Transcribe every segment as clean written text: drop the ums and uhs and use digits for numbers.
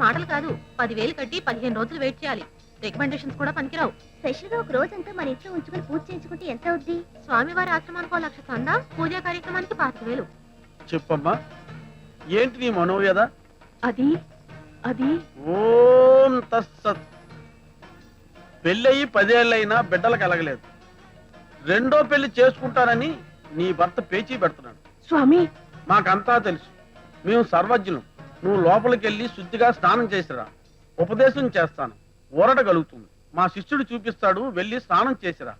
మాటలు కాదు, 10,000 కట్టి 15 రోజులు వెయిట్ చేయాలి. రికమెండేషన్స్ కూడా పనికిరావు. స్పెషల్ గా ఒక రోజంతా మన ఇంట్లో ఉంచుకుని పూజ చేయించుకుంటే ఎంత అవుద్ది? స్వామివారి ఆశ్రమానికి 1,00,000 చందా, పూజా కార్యక్రమానికి 25,000. చెప్పమ్మా, ఏంటి నీ మనోవ్యధ? అది అది ఓం తత్సత్. పెళ్ళయి 10 ఏళ్ళైనా బిడ్డలు కలగలేదు. రెండో పెళ్లి చేసుకుంటానని నీ భర్త పేచీ పెడుతున్నాడు. స్వామి, మాకంతా తెలుసు, మేము సర్వజ్ఞులం. నువ్వు లోపలికెళ్ళి శుద్ధిగా స్నానం చేసిరా, ఉపదేశం చేస్తాను, ఊరట కలుగుతుంది. మా శిష్యుడు చూపిస్తాడు, వెళ్ళి స్నానం చేసిరా.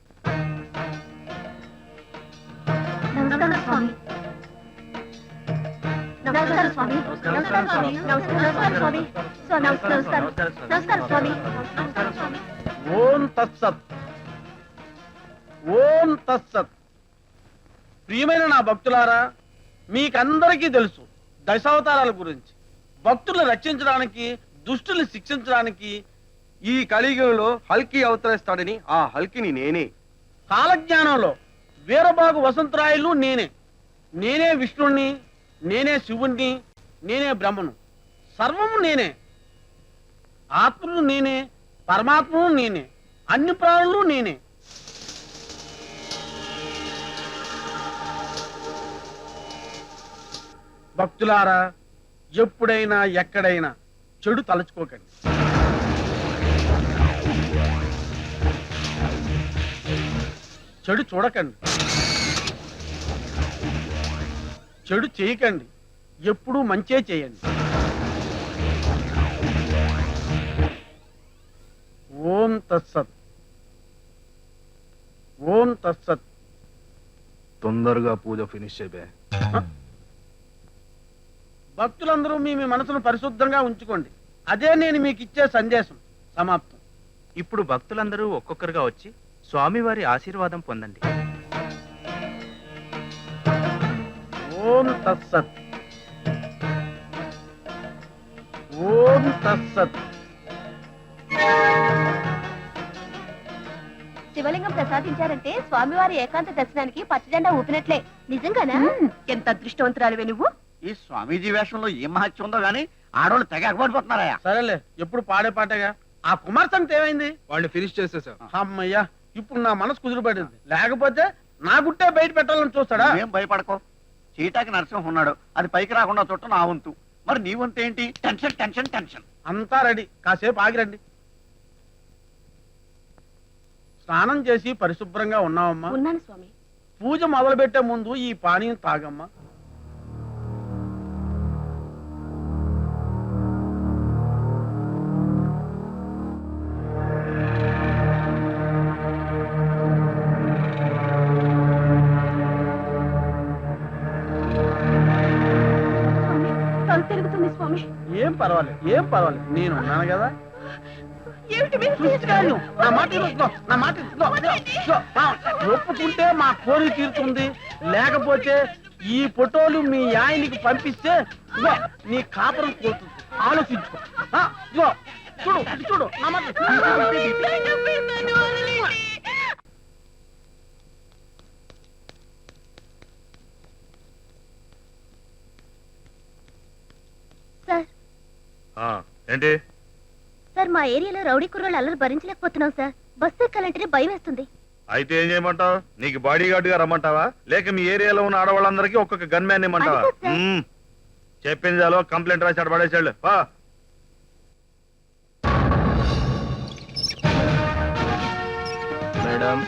నమస్కారం స్వామి. నమస్కారం స్వామి. నమస్కారం స్వామి. నమస్కారం స్వామి. నమస్కారం స్వామి. ఓం తత్సత్. ఓం తత్సత్. ప్రియమైన నా భక్తులారా, మీకందరికీ తెలుసు దశావతారాల గురించి. భక్తులను రక్షించడానికి, దుష్టుల్ని శిక్షించడానికి ఈ కలియుగంలో హల్కి అవతరిస్తాడని ఆ హల్కిని నేనే. కాలజ్ఞానంలో వీరబాగు వసంతరాయులు నేనే. నేనే విష్ణుణ్ణి, నేనే శివుణ్ణి, నేనే బ్రహ్మను. సర్వము నేనే. ఆత్మను నేనే, పరమాత్మను నేనే, అన్ని ప్రాణులు నేనే. భక్తులారా, ఎప్పుడైనా ఎక్కడైనా చెడు తలచుకోకండి. చెడు చూడకండి, చెడు చేయకండి, ఎప్పుడూ మంచే చేయండి. ఓం తత్సత్. ఓం తత్సత్. తొందరగా పూజ ఫినిష్ అయిపోయా. భక్తులందరూ మీ మీ మనసును పరిశుద్ధంగా ఉంచుకోండి. అదే నేను మీకు ఇచ్చే సందేశం. సమాప్తం. ఇప్పుడు భక్తులందరూ ఒక్కొక్కరుగా వచ్చి స్వామివారి ఆశీర్వాదం పొందండి. ఓం తత్సత్. ఓం తత్సత్. శివలింగం ప్రసాదించారంటే స్వామివారి ఏకాంత దర్శనానికి పచ్చజెండా ఊపినట్లే. నిజంగానా? ఎంత అదృష్టవంతురాలివే నువ్వు. ఈ స్వామీజీ వేషంలో ఏం మహత్యం ఉందో గానీ ఆడవాళ్ళు తెగ ఎగబడిపోతున్నారా? సరేలే, ఎప్పుడు పాడే పాటగా. ఆ కుమార్ సంగతి ఏమైంది? వాడిని ఫినిష్ చేసేసా. అమ్మయ్యా, ఇప్పుడు నా మనసు కుదిరిపడింది. లేకపోతే నా గుట్టే బయట పెట్టాలని చూస్తాడా? ఏం భయపడకో, చీటాకి నరసింహం ఉన్నాడు, అది పైకి రాకుండా చుట్టం నా వంతు. మరి నీ వంతు ఏంటి? Tension tension tension. అంతా రెడీ, కాసేపు ఆగిరండి. స్నానం చేసి పరిశుభ్రంగా ఉన్నావమ్మా? ఉన్నాను స్వామి. పూజ మొదలు పెట్టే ముందు ఈ పానీయం తాగమ్మా. తల తిరుగుతుంది స్వామి. ఏం పర్వాలేదు, ఏం పర్వాలేదు, నేను ఉన్నాను కదా. ఏమిటి మీరు చూస్తున్నాను. నా మాట విను, నా మాట విను. ఒప్పుకుంటే మా కోరిక తీరుతుంది, లేకపోతే ఈ ఫోటోలు మీ ఆయనకి పంపిస్తే ఇగో నీ కాపురం పోతుంది. ఆలోచించుకో. ఇగో చూడు, ఇది చూడు, నా మాట. సార్, ఏంటి? సార్ మా ఏరియాలో రౌడీ కుర్రోళ్ళు అల్లరి భరించలేకపోతున్నాం సార్. బస్సు ఎక్కాలంటేనే భయం వేస్తుంది. అయితే ఏం చేయమంటావు? నీకు బాడీ గార్డ్ గా రమ్మంటావా, లేక మీ ఏరియాలో ఉన్న ఆడవాళ్ళందరికీ ఒక్కొక్క గన్ మ్యాన్ ఇమ్మంటావా? అది కాదు సార్. చెప్పింది చాలు, కంప్లైంట్ రాసి పడేసాడు. మేడం,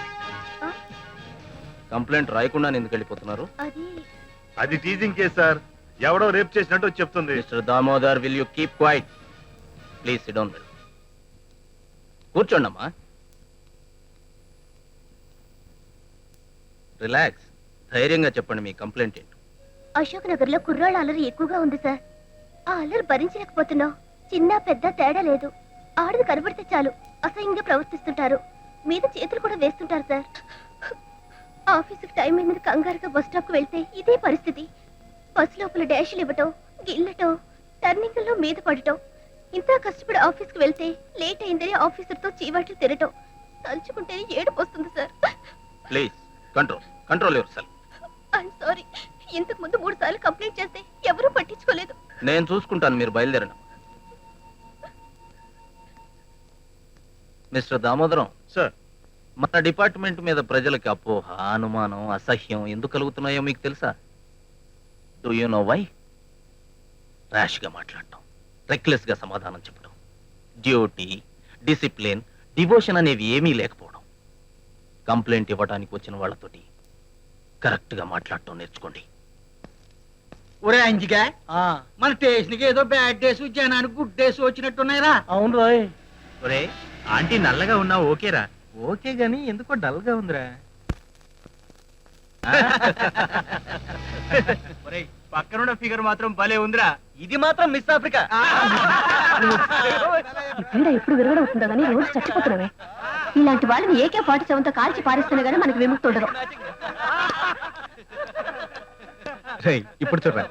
కంప్లైంట్ రాయకుండా ఎందుకు వెళ్ళిపోతున్నారు? అది టీజింగ్ కేసు సార్. ఎవడో రేప్ చేసినట్టు చెప్తుంది. Mister Damodar, will you keep quiet? Please sit down. కూర్చోండి అమ్మా. రిలాక్స్. ధైర్యంగా చెప్పండి, మీ కంప్లైంట్ ఏంటి? అశోక్ నగర్ లో కుర్రాళ్ళ అల్లరి ఎక్కువగా ఉంది సార్. ఆ అల్లరి భరించలేకపోతున్నాం. చిన్న పెద్ద తేడా లేదు. ఆడది కనబడితే చాలు అసహ్యంగా ప్రవర్తిస్తుంటారు. మీద చేతులు కూడా వేస్తుంటారు సార్. ఆఫీసుకి టైం అయినది కంగారుగా బస్ స్టాప్ కు వెళ్తే ఇదే పరిస్థితి. బస్ లోపల డాష్లు ఇవ్వటం, గిల్లటం, టర్నింగ్ లో మీద పడటం. ఇంత కష్టపడి ఆఫీస్ కు వెళ్తే లేట్ అయిందని ఆఫీసర్ తో చీవాట్లు తిరగటం తలుచుకుంటే ఏడుపు వస్తుంది sir. Please control, control your self. I'm sorry. ఇంతకు ముందు 3 సార్లు కంప్లైంట్ చేస్తే ఎవరూ పట్టించుకోలేదు. నేను చూసుకుంటాను, మీరు బయలుదేరండి. మిస్టర్ దామోదరం, సార్ మన డిపార్ట్మెంట్ మీద ప్రజలకి అపోహ, అనుమానం, అసహ్యం ఎందుకు కలుగుతున్నాయో మీకు తెలుసా? Do you know why? ర్యాష్గా మాట్లాడటం, రెక్లెస్గా సమాధానం చెప్పడం, డ్యూటీ, డిసిప్లిన్, డివోషన్ అనేవి ఏమీ లేకపోవడం. కంప్లైంట్ ఇవ్వడానికి వచ్చిన వాళ్ళతోటి కరెక్ట్గా మాట్లాడటం నేర్చుకోండి. ఒరే అంజిగా మన స్టేషన్కి ఏదో బ్యాడ్ డేస్ జనానికి గుడ్ డేస్ వచ్చినట్టున్నాయిరా. అవును రోయ్. ఒరే, ఆంటీ నల్లగా ఉన్నా ఓకేరా? ఓకే గాని ఎందుకో డల్ గా ఉందిరా. పక్కనున్న ఫిగర్ మాత్రం భలే ఉందిరా. ఇది మాత్రం మిస్ ఆఫ్రికా. పీడ ఎప్పుడు విరగడవుతుందో కానీ రోజు చచ్చిపోతున్నామే. ఇలాంటి వాళ్ళని AK-47 తో కాల్చి పారిస్తేనే గానీ మనకి విముక్తి ఉండదు. ఇప్పుడు చూడరా.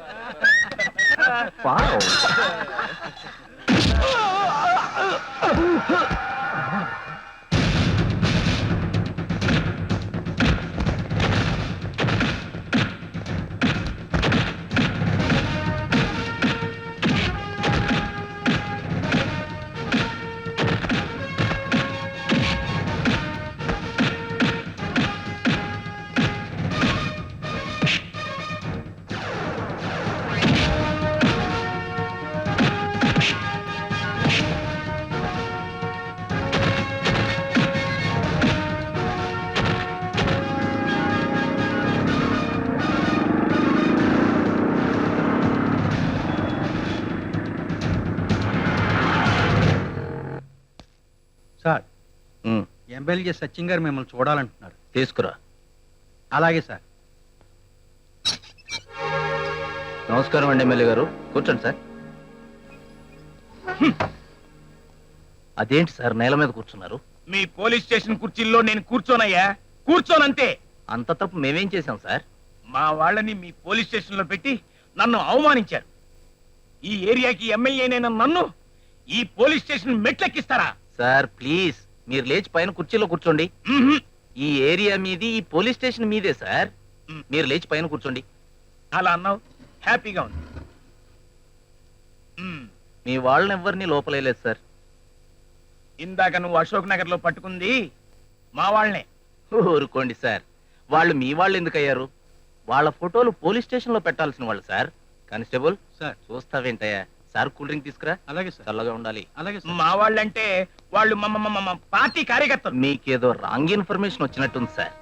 సార్, ఉమ్, ఎమ్మెల్యే సచిన్ గారు మిమ్మల్ని చూడాలంటున్నారు. తీసుకురా. అలాగే సార్. నమస్కారం అండి ఎమ్మెల్యే గారు, కూర్చోండి సార్. అదేంటి సార్ నేల మీద కూర్చున్నారు? మీ పోలీస్ స్టేషన్ కుర్చీల్లో నేను కూర్చోనయ్యా, కూర్చోనంతే. అంత తప్పు మేమేం చేశాం సార్? మా వాళ్ళని మీ పోలీస్ స్టేషన్ లో పెట్టి నన్ను అవమానించారు. ఈ ఏరియాకి ఎమ్మెల్యేనైనా నన్ను ఈ పోలీస్ స్టేషన్ మెట్లెక్కిస్తారా? సార్ ప్లీజ్ మీరు లేచి పైన కుర్చీలో కూర్చోండి. మ్మ్హ్మ్. ఈ ఏరియా మీది, ఈ పోలీస్ స్టేషన్ మీదే సార్. మీరు లేచి పైన కూర్చోండి. అలా అన్నావు, హ్యాపీగా ఉంది. మీ వాళ్ళని ఎవరిని లోపలేలేదు సార్. ఇందాక నువ్వు అశోక్ నగర్ లో పట్టుకుంది మా వాళ్ళనే. ఊరుకోండి సార్, వాళ్ళు మీ వాళ్ళు ఎందుకు అయ్యారు? వాళ్ళ ఫోటోలు పోలీస్ స్టేషన్ లో పెట్టాల్సిన వాళ్ళు సార్. Constable sir. చూస్తావేంటయ్యా? సార్ కూల్ డ్రింక్ తీసుకురా. అలాగే సార్. చల్లగా ఉండాలి. అలాగే సార్. మా వాళ్ళంటే వాళ్ళు మా పార్టీ కార్యకర్తలు. మీకేదో రాంగ్ ఇన్ఫర్మేషన్ వచ్చినట్టుంది సార్.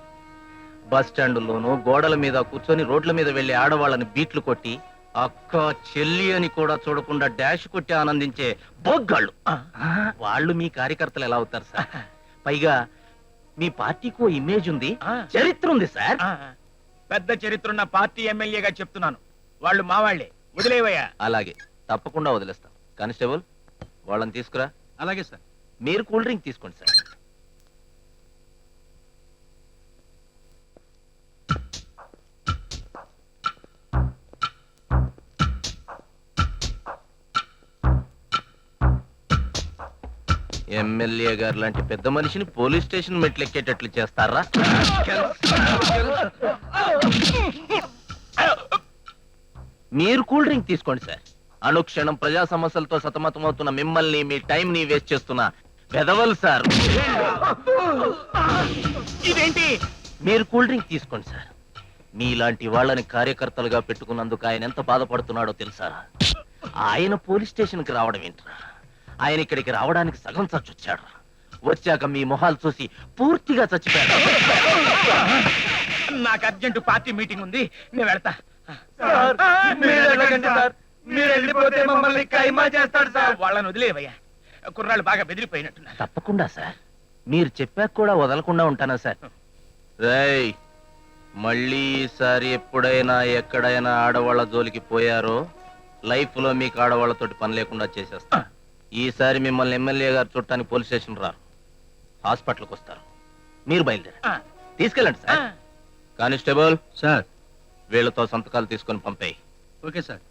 బస్ స్టాండుల్లోనూ గోడల మీద కూర్చొని రోడ్ల మీద వెళ్లి ఆడవాళ్ళని బీట్లు కొట్టి అక్క చెల్లి అని కూడా చూడకుండా డాష్ కొట్టి ఆనందించే బొగ్గాళ్ళు వాళ్ళు మీ కార్యకర్తలు ఎలా అవుతారు సార్? పైగా మీ పార్టీకి ఓ ఇమేజ్ ఉంది, చరిత్ర ఉంది సార్. పెద్ద చరిత్ర ఉన్న పార్టీ ఎమ్మెల్యేగా చెప్తున్నాను, వాళ్ళు మా వాళ్ళే. వదిలేవయ్యా. అలాగే, తప్పకుండా వదిలేస్తాం. కానిస్టేబుల్ వాళ్ళని తీసుకురా. అలాగే సార్. మీరు కూల్ డ్రింక్ తీసుకోండి సార్. ఎమ్మెల్యే గారు లాంటి పెద్ద మనిషిని పోలీస్ స్టేషన్ మెట్లెక్కేటట్లు చేస్తారా? మీరు కూల్ డ్రింక్ తీసుకోండి సార్. అనుక్షణం ప్రజా సమస్యలతో సతమతమవుతున్న మిమ్మల్ని, మీ టైం ని వేస్ట్ చేస్తున్న పెదవలు సార్. ఇదేంటి? మీరు కూల్ డ్రింక్ తీసుకోండి సార్. మీలాంటి వాళ్ళని కార్యకర్తలుగా పెట్టుకున్నందుకు ఆయన ఎంత బాధపడుతున్నాడో తెలుసా? ఆయన పోలీస్ స్టేషన్ కి రావడం ఏంట్రా? ఆయన ఇక్కడికి రావడానికి సగం చచ్చొచ్చాడు. వచ్చాక మీ మొహాలు చూసి పూర్తిగా చచ్చిపోయాడు. నాకు అర్జెంట్ పార్టీ మీటింగ్ ఉంది, నేను వెళ్తా. మీరు వెళ్ళిపోతే మమ్మల్ని కైమా చేస్తాడు సార్. వాళ్ళని వదిలేవయ్యా, కుర్రాళ్ళు బాగా బెదిరిపోయినట్టున్నారు. తప్పకుండా సార్, మీరు చెప్పాక కూడా వదలకుండా ఉంటానా సార్? రేయ్, మళ్ళీ ఈసారి ఎప్పుడైనా ఎక్కడైనా ఆడవాళ్ళ జోలికి పోయారో లైఫ్ లో మీకు ఆడవాళ్ళతోటి పని లేకుండా చేసేస్తా. ఈసారి మిమ్మల్ని ఎమ్మెల్యే గారు చుట్టానికి పోలీస్ స్టేషన్ రారు, హాస్పిటల్కి వస్తారు. మీరు బయలుదేరా, తీసుకెళ్ళండి సార్. Constable sir. వీళ్ళతో సంతకాలు తీసుకొని పంపేయి. Okay sir.